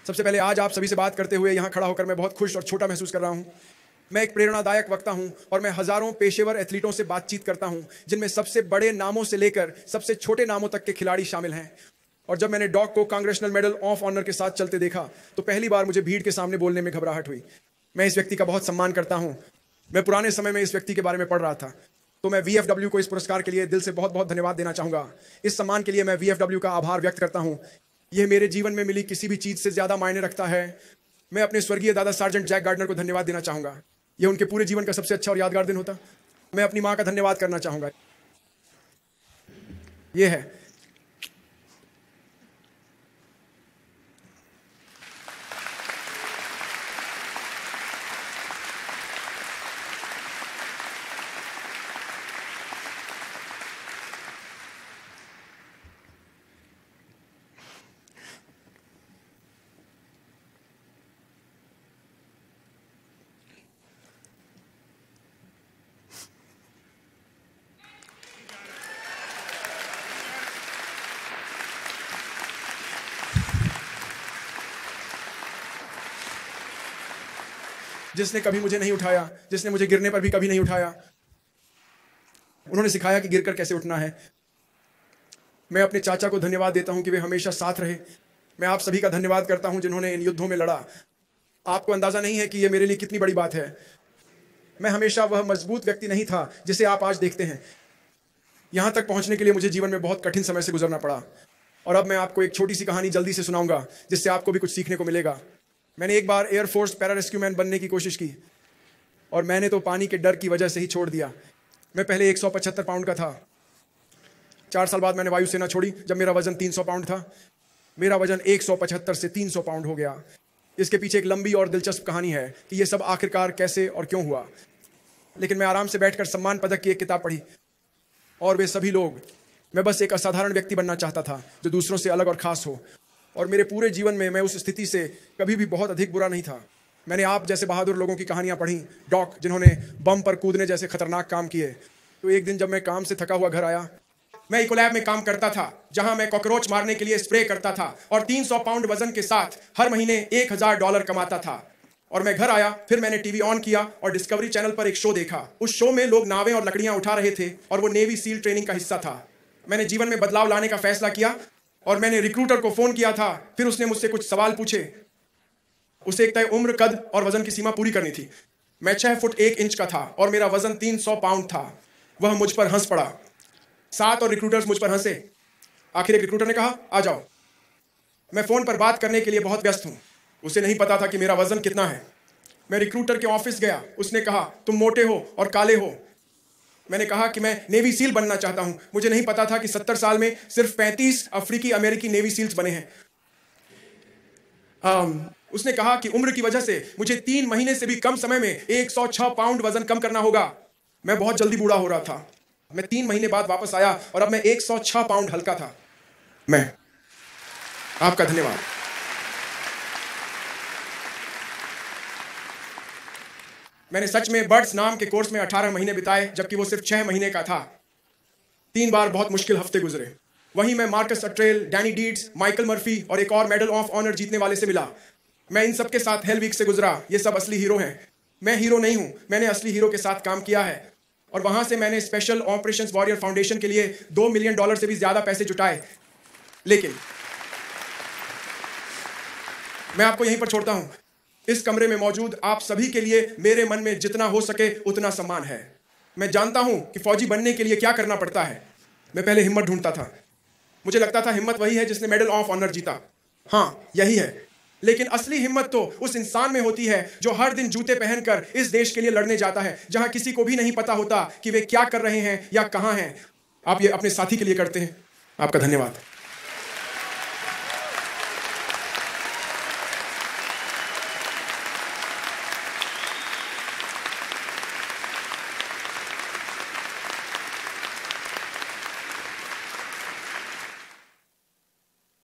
सबसे पहले आज आप सभी से बात करते हुए यहाँ खड़ा होकर मैं बहुत खुश और छोटा महसूस कर रहा हूँ। मैं एक प्रेरणादायक वक्ता हूँ और मैं हजारों पेशेवर एथलीटों से बातचीत करता हूँ, जिनमें सबसे बड़े नामों से लेकर सबसे छोटे नामों तक के खिलाड़ी शामिल हैं। और जब मैंने डॉग को कांग्रेसनल मेडल ऑफ ऑनर के साथ चलते देखा तो पहली बार मुझे भीड़ के सामने बोलने में घबराहट हुई। मैं इस व्यक्ति का बहुत सम्मान करता हूँ। मैं पुराने समय में इस व्यक्ति के बारे में पढ़ रहा था, तो मैं VFW को इस पुरस्कार के लिए दिल से बहुत बहुत धन्यवाद देना चाहूँगा। इस सम्मान के लिए मैं VFW का आभार व्यक्त करता हूँ। यह मेरे जीवन में मिली किसी भी चीज़ से ज़्यादा मायने रखता है। मैं अपने स्वर्गीय दादा सार्जेंट जैक गार्डनर को धन्यवाद देना चाहूँगा। यह उनके पूरे जीवन का सबसे अच्छा और यादगार दिन होता। मैं अपनी माँ का धन्यवाद करना चाहूँगा। यह है जिसने कभी मुझे नहीं उठाया, जिसने मुझे गिरने पर भी कभी नहीं उठाया। उन्होंने सिखाया कि गिरकर कैसे उठना है। मैं अपने चाचा को धन्यवाद देता हूं कि वे हमेशा साथ रहे। मैं आप सभी का धन्यवाद करता हूं जिन्होंने इन युद्धों में लड़ा। आपको अंदाजा नहीं है कि यह मेरे लिए कितनी बड़ी बात है। मैं हमेशा वह मजबूत व्यक्ति नहीं था जिसे आप आज देखते हैं। यहां तक पहुंचने के लिए मुझे जीवन में बहुत कठिन समय से गुजरना पड़ा। और अब मैं आपको एक छोटी सी कहानी जल्दी से सुनाऊंगा, जिससे आपको भी कुछ सीखने को मिलेगा। मैंने एक बार एयरफोर्स पैरा रेस्क्यू मैन बनने की कोशिश की और मैंने तो पानी के डर की वजह से ही छोड़ दिया। मैं पहले 175 पाउंड का था। 4 साल बाद मैंने वायुसेना छोड़ी जब मेरा वजन 300 पाउंड था। मेरा वजन 175 से 300 पाउंड हो गया। इसके पीछे एक लंबी और दिलचस्प कहानी है कि यह सब आखिरकार कैसे और क्यों हुआ। लेकिन मैं आराम से बैठकर सम्मान पदक की एक किताब पढ़ी और वे सभी लोग, मैं बस एक असाधारण व्यक्ति बनना चाहता था जो दूसरों से अलग और खास हो। और मेरे पूरे जीवन में मैं उस स्थिति से कभी भी बहुत अधिक बुरा नहीं था। मैंने आप जैसे बहादुर लोगों की कहानियां पढ़ी, डॉक जिन्होंने बम पर कूदने जैसे खतरनाक काम किए। तो एक दिन जब मैं काम से थका हुआ घर आया, मैं इकोलैब में काम करता था जहां मैं कॉकरोच मारने के लिए स्प्रे करता था और 300 पाउंड वजन के साथ हर महीने $1000 कमाता था। और मैं घर आया, फिर मैंने टीवी ऑन किया और डिस्कवरी चैनल पर एक शो देखा। उस शो में लोग नावें और लकड़ियां उठा रहे थे और वो नेवी सील ट्रेनिंग का हिस्सा था। मैंने जीवन में बदलाव लाने का फैसला किया और मैंने रिक्रूटर को फोन किया था। फिर उसने मुझसे कुछ सवाल पूछे। उसे एक तय उम्र, कद और वजन की सीमा पूरी करनी थी। मैं 6 फुट 1 इंच का था और मेरा वजन 300 पाउंड था। वह मुझ पर हंस पड़ा। 7 और रिक्रूटर्स मुझ पर हंसे। आखिर एक रिक्रूटर ने कहा, आ जाओ। मैं फोन पर बात करने के लिए बहुत व्यस्त हूं। उसे नहीं पता था कि मेरा वजन कितना है। मैं रिक्रूटर के ऑफिस गया। उसने कहा, तुम मोटे हो और काले हो। मैंने कहा कि मैं नेवी सील बनना चाहता हूं। मुझे नहीं पता था कि 70 साल में सिर्फ 35 अफ्रीकी अमेरिकी नेवी सील्स बने हैं। उसने कहा कि उम्र की वजह से मुझे 3 महीने से भी कम समय में 106 पाउंड वजन कम करना होगा। मैं बहुत जल्दी बूढ़ा हो रहा था। मैं 3 महीने बाद वापस आया और अब मैं 106 पाउंड हल्का था। मैं आपका धन्यवाद। मैंने सच में बर्ड्स नाम के कोर्स में 18 महीने बिताए, जबकि वो सिर्फ 6 महीने का था। 3 बार बहुत मुश्किल हफ्ते गुजरे। वहीं मैं Marcus Attrell, Danny Deeds, Michael Murphy और एक और मेडल ऑफ ऑनर जीतने वाले से मिला। मैं इन सब के साथ हेल वीक से गुजरा। ये सब असली हीरो हैं। मैं हीरो नहीं हूं। मैंने असली हीरो के साथ काम किया है और वहां से मैंने स्पेशल ऑपरेशंस वॉरियर फाउंडेशन के लिए $2 मिलियन से भी ज्यादा पैसे जुटाए। लेकिन मैं आपको यहीं पर छोड़ता हूं। इस कमरे में मौजूद आप सभी के लिए मेरे मन में जितना हो सके उतना सम्मान है। मैं जानता हूं कि फौजी बनने के लिए क्या करना पड़ता है। मैं पहले हिम्मत ढूंढता था। मुझे लगता था हिम्मत वही है जिसने मेडल ऑफ ऑनर जीता। हाँ, यही है। लेकिन असली हिम्मत तो उस इंसान में होती है जो हर दिन जूते पहनकर इस देश के लिए लड़ने जाता है, जहां किसी को भी नहीं पता होता कि वे क्या कर रहे हैं या कहां हैं। आप ये अपने साथी के लिए करते हैं। आपका धन्यवाद।